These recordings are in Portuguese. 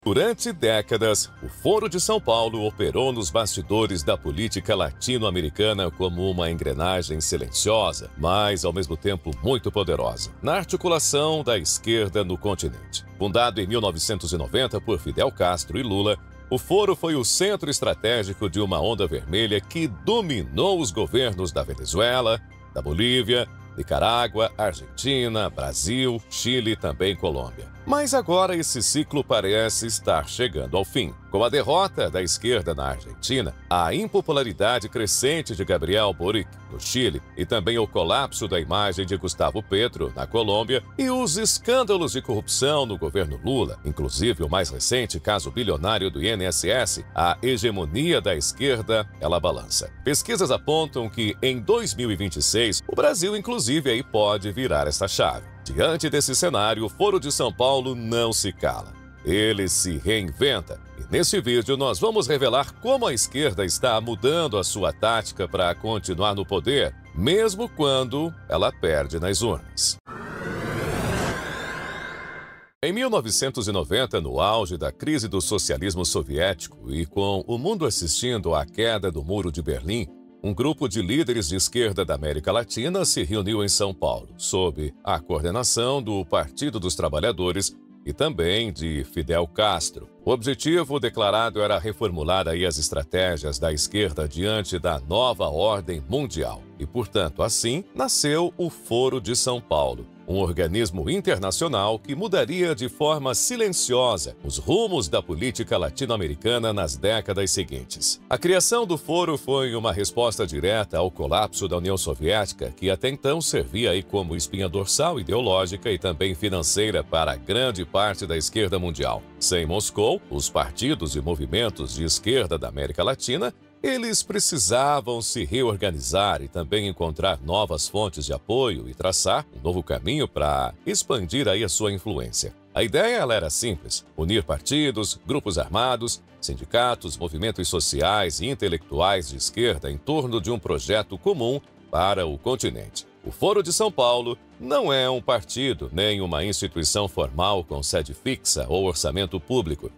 Durante décadas, o Foro de São Paulo operou nos bastidores da política latino-americana como uma engrenagem silenciosa, mas ao mesmo tempo muito poderosa, na articulação da esquerda no continente. Fundado em 1990 por Fidel Castro e Lula, o Foro foi o centro estratégico de uma onda vermelha que dominou os governos da Venezuela, da Bolívia, Nicarágua, Argentina, Brasil, Chile e também Colômbia. Mas agora esse ciclo parece estar chegando ao fim. Com a derrota da esquerda na Argentina, a impopularidade crescente de Gabriel Boric, no Chile, e também o colapso da imagem de Gustavo Petro, na Colômbia, e os escândalos de corrupção no governo Lula, inclusive o mais recente caso bilionário do INSS, a hegemonia da esquerda, ela balança. Pesquisas apontam que, em 2026, o Brasil, inclusive, aí pode virar essa chave. Diante desse cenário, o Foro de São Paulo não se cala. Ele se reinventa. E nesse vídeo nós vamos revelar como a esquerda está mudando a sua tática para continuar no poder, mesmo quando ela perde nas urnas. Em 1990, no auge da crise do socialismo soviético e com o mundo assistindo à queda do Muro de Berlim, um grupo de líderes de esquerda da América Latina se reuniu em São Paulo, sob a coordenação do Partido dos Trabalhadores e também de Fidel Castro. O objetivo declarado era reformular aí as estratégias da esquerda diante da nova ordem mundial. E, portanto, assim, nasceu o Foro de São Paulo, um organismo internacional que mudaria de forma silenciosa os rumos da política latino-americana nas décadas seguintes. A criação do Foro foi uma resposta direta ao colapso da União Soviética, que até então servia aí como espinha dorsal ideológica e também financeira para grande parte da esquerda mundial. Sem Moscou, os partidos e movimentos de esquerda da América Latina eles precisavam se reorganizar e também encontrar novas fontes de apoio e traçar um novo caminho para expandir aí a sua influência. A ideia ela era simples: unir partidos, grupos armados, sindicatos, movimentos sociais e intelectuais de esquerda em torno de um projeto comum para o continente. O Foro de São Paulo não é um partido nem uma instituição formal com sede fixa ou orçamento público.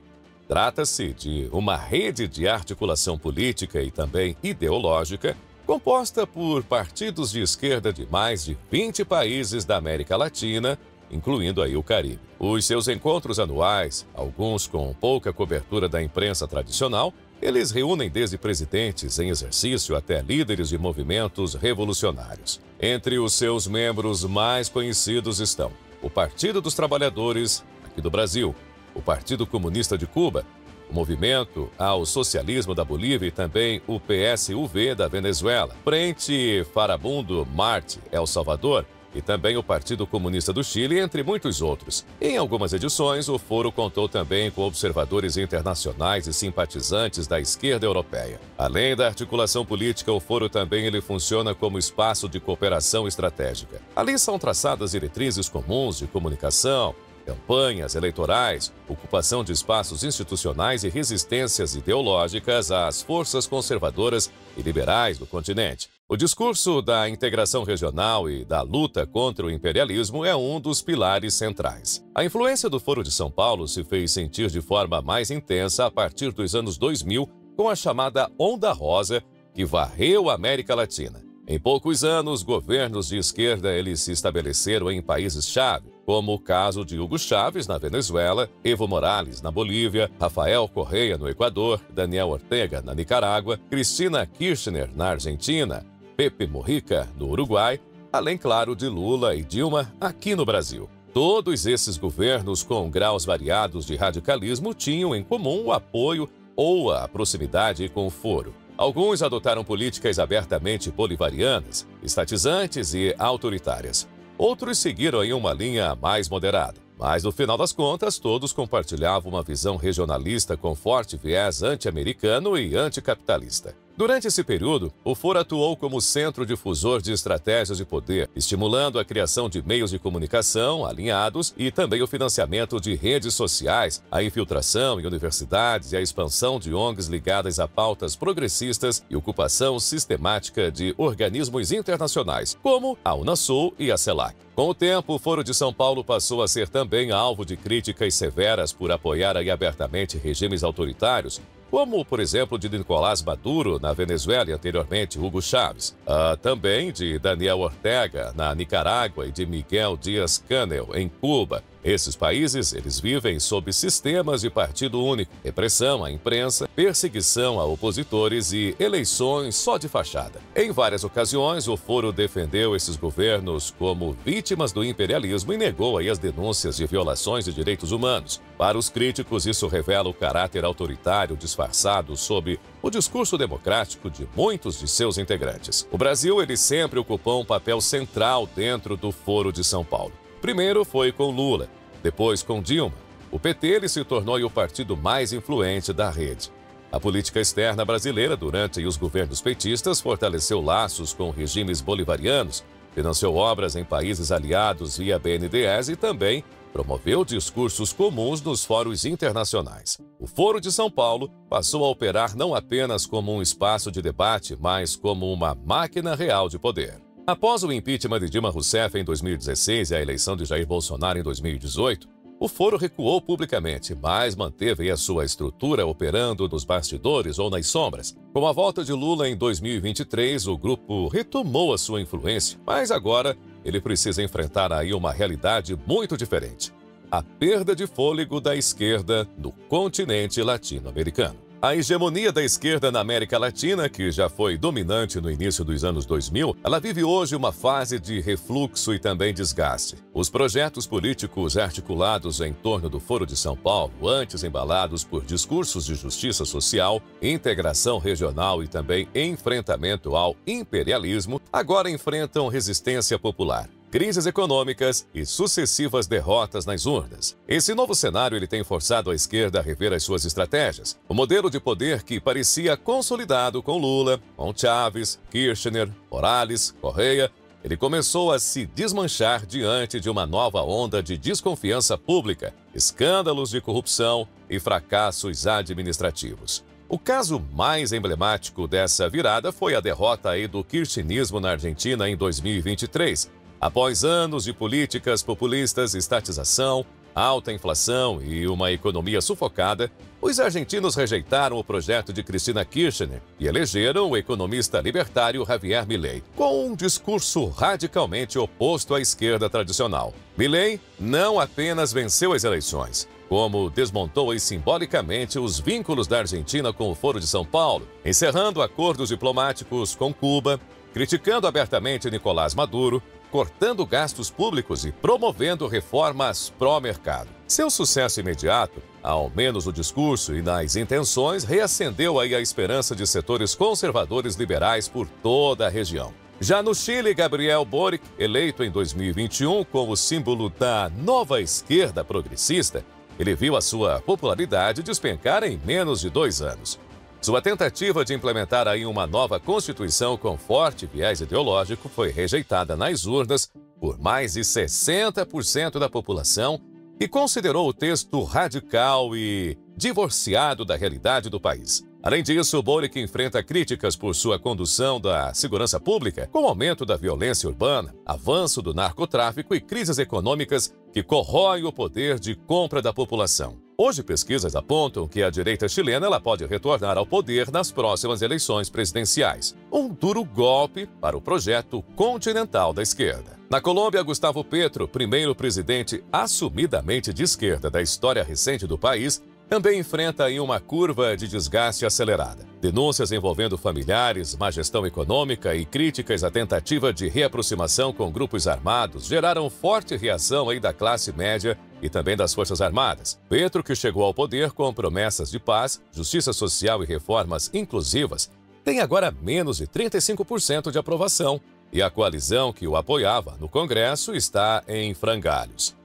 Trata-se de uma rede de articulação política e também ideológica composta por partidos de esquerda de mais de 20 países da América Latina, incluindo aí o Caribe. Os seus encontros anuais, alguns com pouca cobertura da imprensa tradicional, eles reúnem desde presidentes em exercício até líderes de movimentos revolucionários. Entre os seus membros mais conhecidos estão o Partido dos Trabalhadores, aqui do Brasil, o Partido Comunista de Cuba, o Movimento ao Socialismo da Bolívia e também o PSUV da Venezuela, Frente Farabundo Marte, El Salvador, e também o Partido Comunista do Chile, entre muitos outros. Em algumas edições, o Foro contou também com observadores internacionais e simpatizantes da esquerda europeia. Além da articulação política, o Foro também ele funciona como espaço de cooperação estratégica. Ali são traçadas diretrizes comuns de comunicação, campanhas eleitorais, ocupação de espaços institucionais e resistências ideológicas às forças conservadoras e liberais do continente. O discurso da integração regional e da luta contra o imperialismo é um dos pilares centrais. A influência do Foro de São Paulo se fez sentir de forma mais intensa a partir dos anos 2000, com a chamada Onda Rosa, que varreu a América Latina. Em poucos anos, governos de esquerda eles se estabeleceram em países-chave, como o caso de Hugo Chávez na Venezuela, Evo Morales na Bolívia, Rafael Correa no Equador, Daniel Ortega na Nicarágua, Cristina Kirchner na Argentina, Pepe Mujica no Uruguai, além, claro, de Lula e Dilma aqui no Brasil. Todos esses governos com graus variados de radicalismo tinham em comum o apoio ou a proximidade com o Foro. Alguns adotaram políticas abertamente bolivarianas, estatizantes e autoritárias. Outros seguiram em uma linha mais moderada. Mas, no final das contas, todos compartilhavam uma visão regionalista com forte viés anti-americano e anticapitalista. Durante esse período, o foro atuou como centro difusor de estratégias de poder, estimulando a criação de meios de comunicação alinhados e também o financiamento de redes sociais, a infiltração em universidades e a expansão de ONGs ligadas a pautas progressistas e ocupação sistemática de organismos internacionais, como a Unasul e a CELAC. Com o tempo, o Foro de São Paulo passou a ser também alvo de críticas severas por apoiar abertamente regimes autoritários, como, por exemplo, de Nicolás Maduro na Venezuela e anteriormente Hugo Chávez, também de Daniel Ortega na Nicarágua e de Miguel Díaz-Canel em Cuba. Esses países, eles vivem sob sistemas de partido único, repressão à imprensa, perseguição a opositores e eleições só de fachada. Em várias ocasiões, o Foro defendeu esses governos como vítimas do imperialismo e negou aí as denúncias de violações de direitos humanos. Para os críticos, isso revela o caráter autoritário disfarçado sob o discurso democrático de muitos de seus integrantes. O Brasil, ele sempre ocupou um papel central dentro do Foro de São Paulo. Primeiro foi com Lula, depois com Dilma. O PT ele se tornou o partido mais influente da rede. A política externa brasileira, durante os governos petistas, fortaleceu laços com regimes bolivarianos, financiou obras em países aliados via BNDES e também promoveu discursos comuns nos fóruns internacionais. O Foro de São Paulo passou a operar não apenas como um espaço de debate, mas como uma máquina real de poder. Após o impeachment de Dilma Rousseff em 2016 e a eleição de Jair Bolsonaro em 2018, o Foro recuou publicamente, mas manteve a sua estrutura operando nos bastidores ou nas sombras. Com a volta de Lula em 2023, o grupo retomou a sua influência, mas agora ele precisa enfrentar aí uma realidade muito diferente: a perda de fôlego da esquerda no continente latino-americano. A hegemonia da esquerda na América Latina, que já foi dominante no início dos anos 2000, ela vive hoje uma fase de refluxo e também desgaste. Os projetos políticos articulados em torno do Foro de São Paulo, antes embalados por discursos de justiça social, integração regional e também enfrentamento ao imperialismo, agora enfrentam resistência popular, crises econômicas e sucessivas derrotas nas urnas. Esse novo cenário ele tem forçado a esquerda a rever as suas estratégias. O modelo de poder que parecia consolidado com Lula, com Chávez, Kirchner, Morales, Correia, ele começou a se desmanchar diante de uma nova onda de desconfiança pública, escândalos de corrupção e fracassos administrativos. O caso mais emblemático dessa virada foi a derrota aí do kirchnerismo na Argentina em 2023, após anos de políticas populistas, estatização, alta inflação e uma economia sufocada. Os argentinos rejeitaram o projeto de Cristina Kirchner e elegeram o economista libertário Javier Milei, com um discurso radicalmente oposto à esquerda tradicional. Milei não apenas venceu as eleições, como desmontou simbolicamente os vínculos da Argentina com o Foro de São Paulo, encerrando acordos diplomáticos com Cuba, criticando abertamente Nicolás Maduro, cortando gastos públicos e promovendo reformas pró-mercado. Seu sucesso imediato, ao menos no discurso e nas intenções, reacendeu aí a esperança de setores conservadores liberais por toda a região. Já no Chile, Gabriel Boric, eleito em 2021 como símbolo da nova esquerda progressista, ele viu a sua popularidade despencar em menos de 2 anos. Sua tentativa de implementar aí uma nova Constituição com forte viés ideológico foi rejeitada nas urnas por mais de 60% da população, que considerou o texto radical e divorciado da realidade do país. Além disso, Boric enfrenta críticas por sua condução da segurança pública, com o aumento da violência urbana, avanço do narcotráfico e crises econômicas que corroem o poder de compra da população. Hoje, pesquisas apontam que a direita chilena ela pode retornar ao poder nas próximas eleições presidenciais. Um duro golpe para o projeto continental da esquerda. Na Colômbia, Gustavo Petro, primeiro presidente assumidamente de esquerda da história recente do país, também enfrenta aí uma curva de desgaste acelerada. Denúncias envolvendo familiares, má gestão econômica e críticas à tentativa de reaproximação com grupos armados geraram forte reação aí da classe média e também das Forças Armadas. Petro, que chegou ao poder com promessas de paz, justiça social e reformas inclusivas, tem agora menos de 35% de aprovação e a coalizão que o apoiava no Congresso está em frangalhos.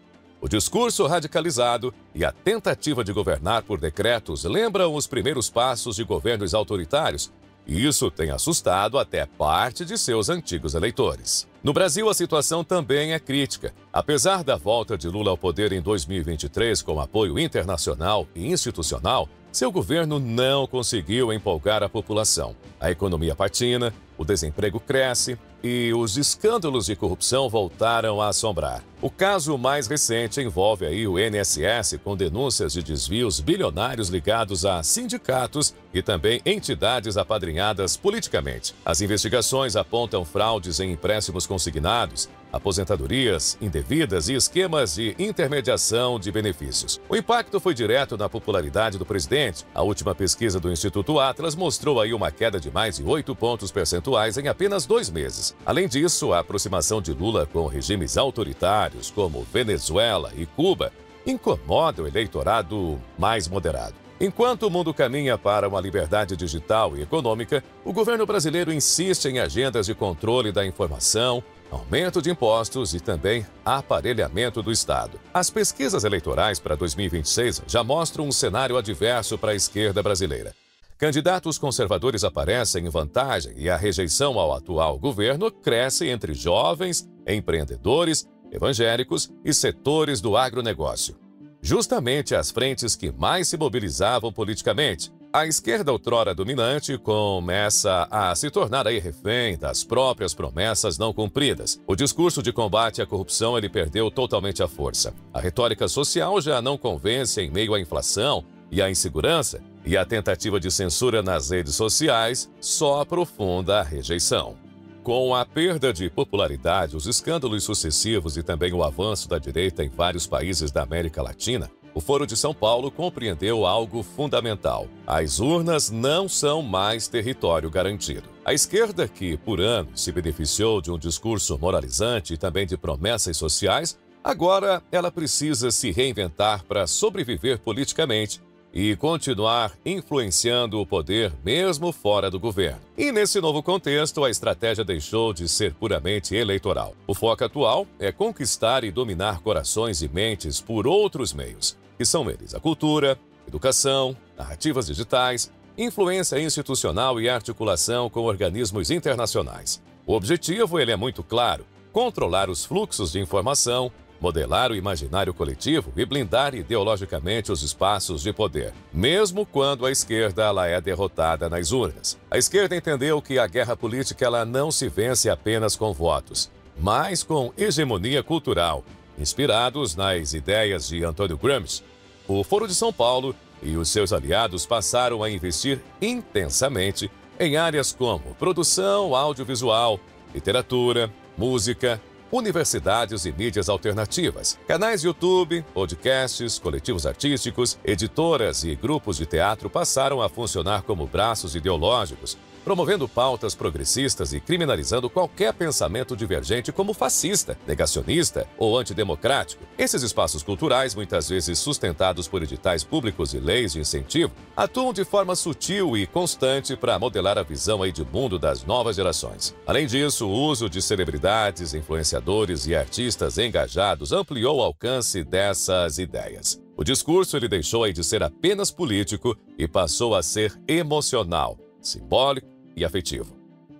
O discurso radicalizado e a tentativa de governar por decretos lembram os primeiros passos de governos autoritários, e isso tem assustado até parte de seus antigos eleitores. No Brasil, a situação também é crítica. Apesar da volta de Lula ao poder em 2023 com apoio internacional e institucional, seu governo não conseguiu empolgar a população. A economia patina, o desemprego cresce e os escândalos de corrupção voltaram a assombrar. O caso mais recente envolve aí o INSS, com denúncias de desvios bilionários ligados a sindicatos e também entidades apadrinhadas politicamente. As investigações apontam fraudes em empréstimos consignados, aposentadorias indevidas e esquemas de intermediação de benefícios. O impacto foi direto na popularidade do presidente. A última pesquisa do Instituto Atlas mostrou aí uma queda de mais de 8 pontos percentuais em apenas 2 meses. Além disso, a aproximação de Lula com regimes autoritários como Venezuela e Cuba incomoda o eleitorado mais moderado. Enquanto o mundo caminha para uma liberdade digital e econômica, o governo brasileiro insiste em agendas de controle da informação, aumento de impostos e também aparelhamento do Estado. As pesquisas eleitorais para 2026 já mostram um cenário adverso para a esquerda brasileira. Candidatos conservadores aparecem em vantagem e a rejeição ao atual governo cresce entre jovens, empreendedores, evangélicos e setores do agronegócio. Justamente as frentes que mais se mobilizavam politicamente. A esquerda outrora dominante começa a se tornar aí refém das próprias promessas não cumpridas. O discurso de combate à corrupção ele perdeu totalmente a força. A retórica social já não convence em meio à inflação e à insegurança, e a tentativa de censura nas redes sociais só aprofunda a rejeição. Com a perda de popularidade, os escândalos sucessivos e também o avanço da direita em vários países da América Latina, o Foro de São Paulo compreendeu algo fundamental. As urnas não são mais território garantido. A esquerda, que por anos se beneficiou de um discurso moralizante e também de promessas sociais, agora ela precisa se reinventar para sobreviver politicamente e continuar influenciando o poder mesmo fora do governo. E nesse novo contexto, a estratégia deixou de ser puramente eleitoral. O foco atual é conquistar e dominar corações e mentes por outros meios, que são eles a cultura, educação, narrativas digitais, influência institucional e articulação com organismos internacionais. O objetivo ele é muito claro: controlar os fluxos de informação, modelar o imaginário coletivo e blindar ideologicamente os espaços de poder, mesmo quando a esquerda ela é derrotada nas urnas. A esquerda entendeu que a guerra política ela não se vence apenas com votos, mas com hegemonia cultural, inspirados nas ideias de Antônio Gramsci. O Foro de São Paulo e os seus aliados passaram a investir intensamente em áreas como produção audiovisual, literatura, música, universidades e mídias alternativas, canais de YouTube, podcasts, coletivos artísticos, editoras e grupos de teatro passaram a funcionar como braços ideológicos, promovendo pautas progressistas e criminalizando qualquer pensamento divergente como fascista, negacionista ou antidemocrático. Esses espaços culturais, muitas vezes sustentados por editais públicos e leis de incentivo, atuam de forma sutil e constante para modelar a visão de mundo das novas gerações. Além disso, o uso de celebridades, influenciadores e artistas engajados ampliou o alcance dessas ideias. O discurso ele deixou de ser apenas político e passou a ser emocional, simbólico e afetivo.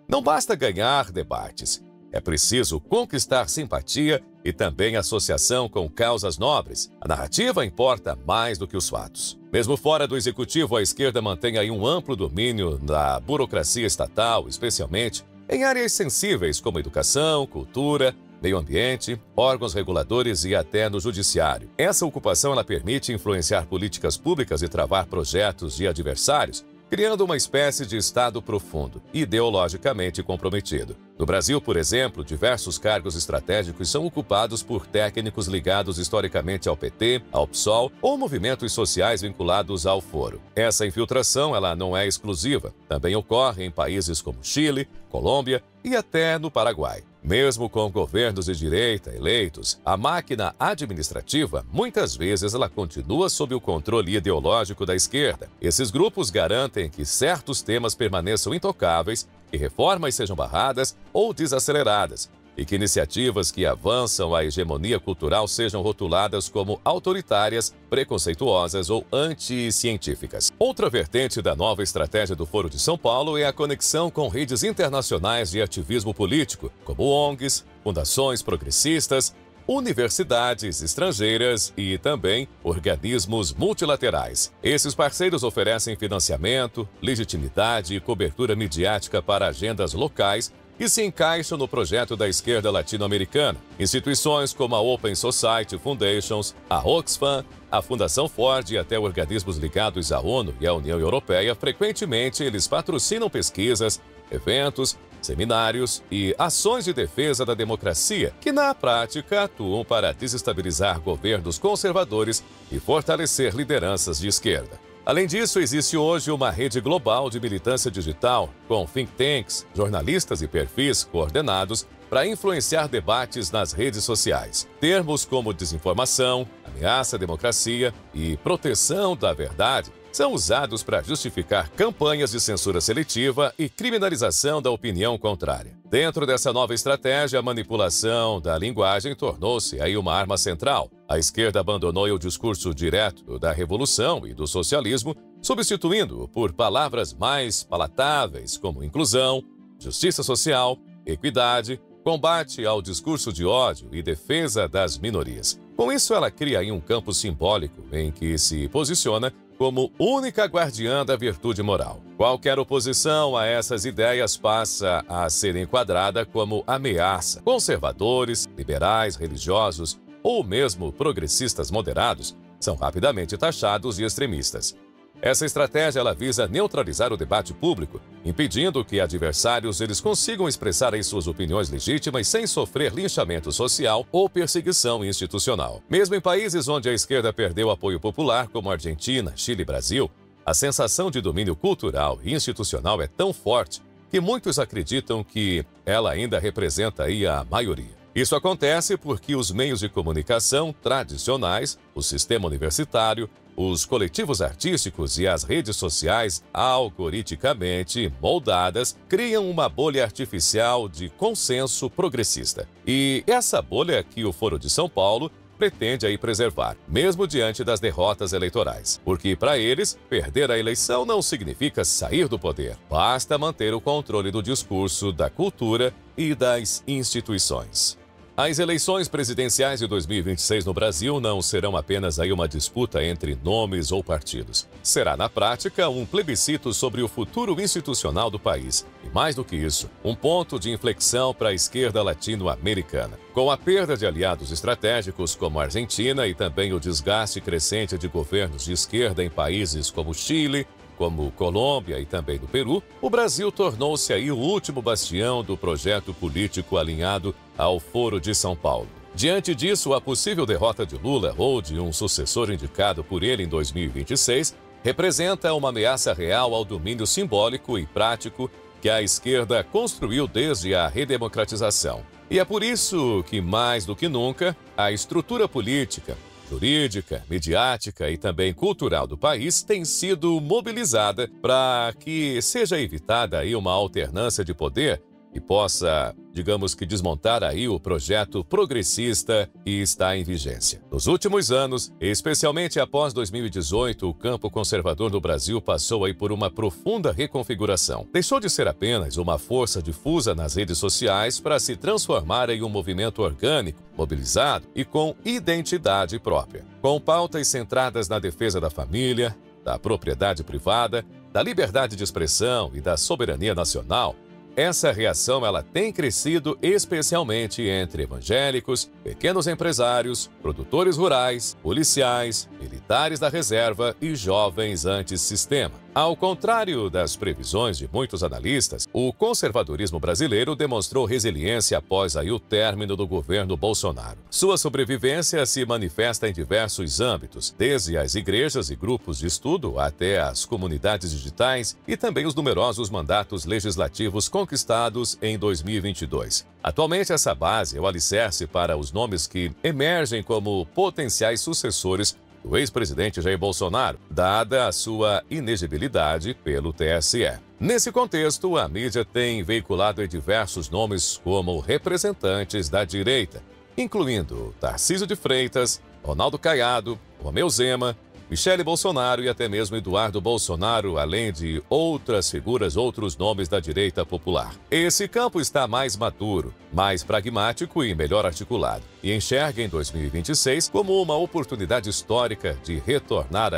Não basta ganhar debates, é preciso conquistar simpatia e também associação com causas nobres. A narrativa importa mais do que os fatos. Mesmo fora do executivo, a esquerda mantém aí um amplo domínio da burocracia estatal, especialmente em áreas sensíveis como educação, cultura, meio ambiente, órgãos reguladores e até no judiciário. Essa ocupação ela permite influenciar políticas públicas e travar projetos de adversários, criando uma espécie de Estado profundo, ideologicamente comprometido. No Brasil, por exemplo, diversos cargos estratégicos são ocupados por técnicos ligados historicamente ao PT, ao PSOL ou movimentos sociais vinculados ao Foro. Essa infiltração ela não é exclusiva, também ocorre em países como Chile, Colômbia e até no Paraguai. Mesmo com governos de direita eleitos, a máquina administrativa, muitas vezes, ela continua sob o controle ideológico da esquerda. Esses grupos garantem que certos temas permaneçam intocáveis, que reformas sejam barradas ou desaceleradas, e que iniciativas que avançam a hegemonia cultural sejam rotuladas como autoritárias, preconceituosas ou anticientíficas. Outra vertente da nova estratégia do Foro de São Paulo é a conexão com redes internacionais de ativismo político, como ONGs, fundações progressistas, universidades estrangeiras e também organismos multilaterais. Esses parceiros oferecem financiamento, legitimidade e cobertura midiática para agendas locais e se encaixam no projeto da esquerda latino-americana. Instituições como a Open Society Foundations, a Oxfam, a Fundação Ford e até organismos ligados à ONU e à União Europeia, frequentemente eles patrocinam pesquisas, eventos, seminários e ações de defesa da democracia, que na prática atuam para desestabilizar governos conservadores e fortalecer lideranças de esquerda. Além disso, existe hoje uma rede global de militância digital, com think tanks, jornalistas e perfis coordenados para influenciar debates nas redes sociais. Termos como desinformação, ameaça à democracia e proteção da verdade são usados para justificar campanhas de censura seletiva e criminalização da opinião contrária. Dentro dessa nova estratégia, a manipulação da linguagem tornou-se aí uma arma central. A esquerda abandonou o discurso direto da revolução e do socialismo, substituindo-o por palavras mais palatáveis como inclusão, justiça social, equidade, combate ao discurso de ódio e defesa das minorias. Com isso, ela cria aí um campo simbólico em que se posiciona como única guardiã da virtude moral. Qualquer oposição a essas ideias passa a ser enquadrada como ameaça. Conservadores, liberais, religiosos ou mesmo progressistas moderados são rapidamente taxados de extremistas. Essa estratégia ela visa neutralizar o debate público, impedindo que adversários eles consigam expressar aí suas opiniões legítimas sem sofrer linchamento social ou perseguição institucional. Mesmo em países onde a esquerda perdeu apoio popular, como Argentina, Chile e Brasil, a sensação de domínio cultural e institucional é tão forte que muitos acreditam que ela ainda representa aí a maioria. Isso acontece porque os meios de comunicação tradicionais, o sistema universitário, os coletivos artísticos e as redes sociais algoriticamente moldadas criam uma bolha artificial de consenso progressista. E essa bolha que o Foro de São Paulo pretende aí preservar, mesmo diante das derrotas eleitorais. Porque para eles, perder a eleição não significa sair do poder. Basta manter o controle do discurso, da cultura e das instituições. As eleições presidenciais de 2026 no Brasil não serão apenas aí uma disputa entre nomes ou partidos. Será, na prática, um plebiscito sobre o futuro institucional do país. E mais do que isso, um ponto de inflexão para a esquerda latino-americana. Com a perda de aliados estratégicos como a Argentina e também o desgaste crescente de governos de esquerda em países como Chile, como Colômbia e também do Peru, o Brasil tornou-se aí o último bastião do projeto político alinhado ao Foro de São Paulo. Diante disso, a possível derrota de Lula ou de um sucessor indicado por ele em 2026 representa uma ameaça real ao domínio simbólico e prático que a esquerda construiu desde a redemocratização. E é por isso que, mais do que nunca, a estrutura política, jurídica, midiática e também cultural do país tem sido mobilizada para que seja evitada aí uma alternância de poder e possa, digamos que, desmontar aí o projeto progressista que está em vigência. Nos últimos anos, especialmente após 2018, o campo conservador no Brasil passou aí por uma profunda reconfiguração. Deixou de ser apenas uma força difusa nas redes sociais para se transformar em um movimento orgânico, mobilizado e com identidade própria. Com pautas centradas na defesa da família, da propriedade privada, da liberdade de expressão e da soberania nacional, essa reação ela tem crescido especialmente entre evangélicos, pequenos empresários, produtores rurais, policiais, militares da reserva e jovens antissistema. Ao contrário das previsões de muitos analistas, o conservadorismo brasileiro demonstrou resiliência após aí o término do governo Bolsonaro. Sua sobrevivência se manifesta em diversos âmbitos, desde as igrejas e grupos de estudo até as comunidades digitais e também os numerosos mandatos legislativos conquistados em 2022. Atualmente, essa base é o alicerce para os nomes que emergem como potenciais sucessores do ex-presidente Jair Bolsonaro, dada a sua inegibilidade pelo TSE. Nesse contexto, a mídia tem veiculado diversos nomes como representantes da direita, incluindo Tarcísio de Freitas, Ronaldo Caiado, Romeu Zema, Michele Bolsonaro e até mesmo Eduardo Bolsonaro, além de outras figuras, outros nomes da direita popular. Esse campo está mais maduro, mais pragmático e melhor articulado, e enxerga em 2026 como uma oportunidade histórica de retomar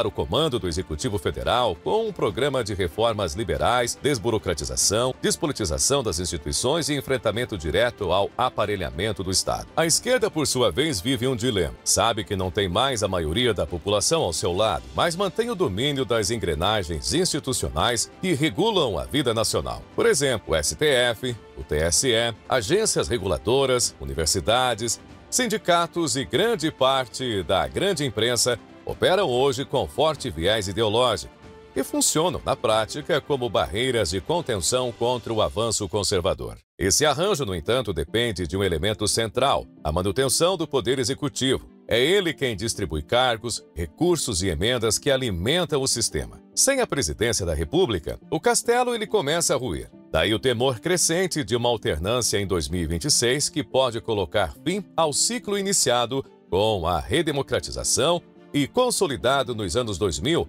o comando do Executivo Federal com um programa de reformas liberais, desburocratização, despolitização das instituições e enfrentamento direto ao aparelhamento do Estado. A esquerda, por sua vez, vive um dilema. Sabe que não tem mais a maioria da população ao seu lado, mas mantém o domínio das engrenagens institucionais que regulam a vida nacional. Por exemplo, o STF, o TSE, agências reguladoras, universidades, sindicatos e grande parte da grande imprensa operam hoje com forte viés ideológico e funcionam, na prática, como barreiras de contenção contra o avanço conservador. Esse arranjo, no entanto, depende de um elemento central, a manutenção do poder executivo. É ele quem distribui cargos, recursos e emendas que alimentam o sistema. Sem a presidência da República, o castelo começa a ruir. Daí o temor crescente de uma alternância em 2026 que pode colocar fim ao ciclo iniciado com a redemocratização e consolidado nos anos 2000,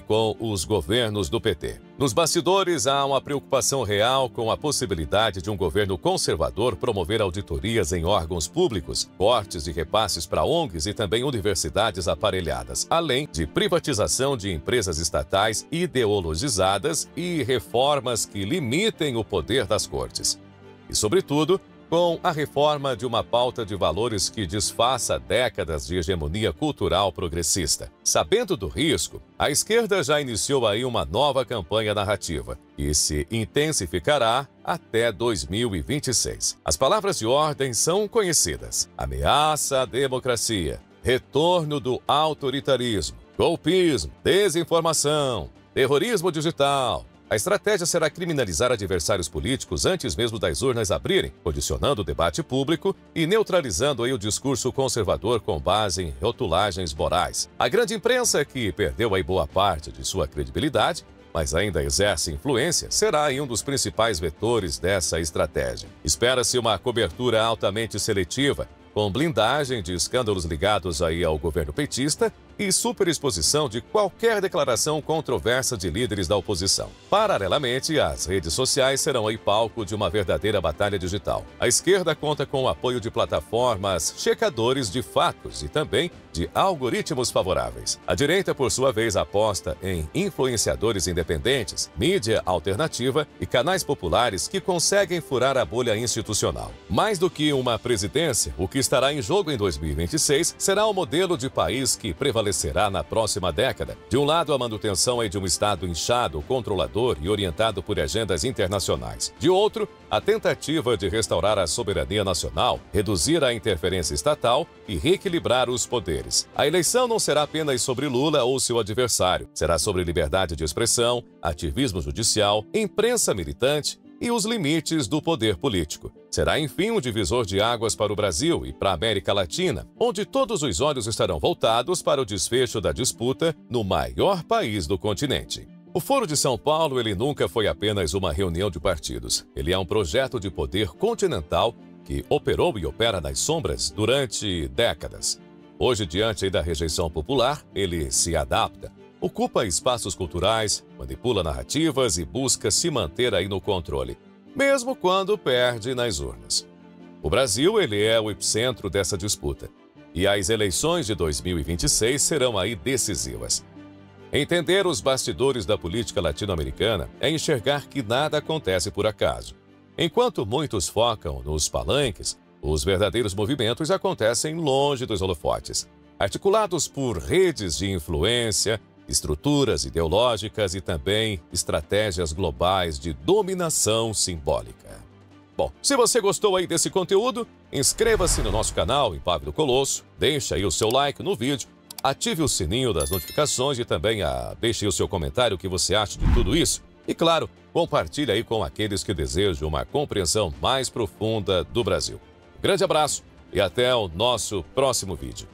com os governos do PT. Nos bastidores, há uma preocupação real com a possibilidade de um governo conservador promover auditorias em órgãos públicos, cortes e repasses para ONGs e também universidades aparelhadas, além de privatização de empresas estatais ideologizadas e reformas que limitem o poder das cortes. E, sobretudo, com a reforma de uma pauta de valores que desfaça décadas de hegemonia cultural progressista. Sabendo do risco, a esquerda já iniciou uma nova campanha narrativa e se intensificará até 2026. As palavras de ordem são conhecidas: ameaça à democracia, retorno do autoritarismo, golpismo, desinformação, terrorismo digital. A estratégia será criminalizar adversários políticos antes mesmo das urnas abrirem, condicionando o debate público e neutralizando o discurso conservador com base em rotulagens morais. A grande imprensa, que perdeu boa parte de sua credibilidade, mas ainda exerce influência, será um dos principais vetores dessa estratégia. Espera-se uma cobertura altamente seletiva, com blindagem de escândalos ligados ao governo petista e superexposição de qualquer declaração controversa de líderes da oposição. Paralelamente, as redes sociais serão palco de uma verdadeira batalha digital. A esquerda conta com o apoio de plataformas checadores de fatos e também de algoritmos favoráveis. A direita, por sua vez, aposta em influenciadores independentes, mídia alternativa e canais populares que conseguem furar a bolha institucional. Mais do que uma presidência, o que estará em jogo em 2026 será o modelo de país que prevalecerá na próxima década. De um lado, a manutenção de um Estado inchado, controlador e orientado por agendas internacionais. De outro, a tentativa de restaurar a soberania nacional, reduzir a interferência estatal e reequilibrar os poderes. A eleição não será apenas sobre Lula ou seu adversário. Será sobre liberdade de expressão, ativismo judicial, imprensa militante e os limites do poder político. Será, enfim, um divisor de águas para o Brasil e para a América Latina, onde todos os olhos estarão voltados para o desfecho da disputa no maior país do continente. O Foro de São Paulo, nunca foi apenas uma reunião de partidos. Ele é um projeto de poder continental que operou e opera nas sombras durante décadas. Hoje, diante da rejeição popular, ele se adapta, ocupa espaços culturais, manipula narrativas e busca se manter no controle, mesmo quando perde nas urnas. O Brasil, é o epicentro dessa disputa, e as eleições de 2026 serão decisivas. Entender os bastidores da política latino-americana é enxergar que nada acontece por acaso. Enquanto muitos focam nos palanques, os verdadeiros movimentos acontecem longe dos holofotes, articulados por redes de influência, estruturas ideológicas e também estratégias globais de dominação simbólica. Bom, se você gostou desse conteúdo, inscreva-se no nosso canal Impávido Colosso, deixe o seu like no vídeo, ative o sininho das notificações e também deixe o seu comentário o que você acha de tudo isso. E claro, compartilhe com aqueles que desejam uma compreensão mais profunda do Brasil. Um grande abraço e até o nosso próximo vídeo.